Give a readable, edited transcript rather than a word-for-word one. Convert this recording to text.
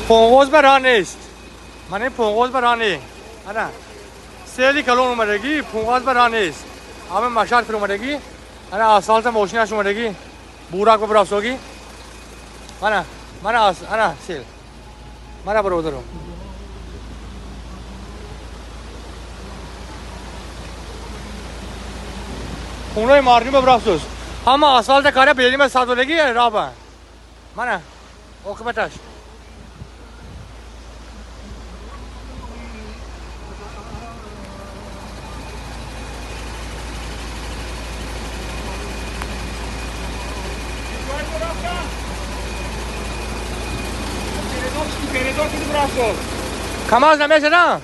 پونگوز بران نیست. من این پونگوز برانی. نه. سیلی کلون اومدگی پونگوز بران نیست. همه مشهد کرد اومدگی. نه آسفالت ماشینش اومدگی. بوراک ببراسوگی. نه سیل. من برو درو. خونه‌ی مارنی ببراسوس. همه آسفالت کاره بیلی من سادولگی رابه. من اوکی بتاش. کماز نمیشه نه؟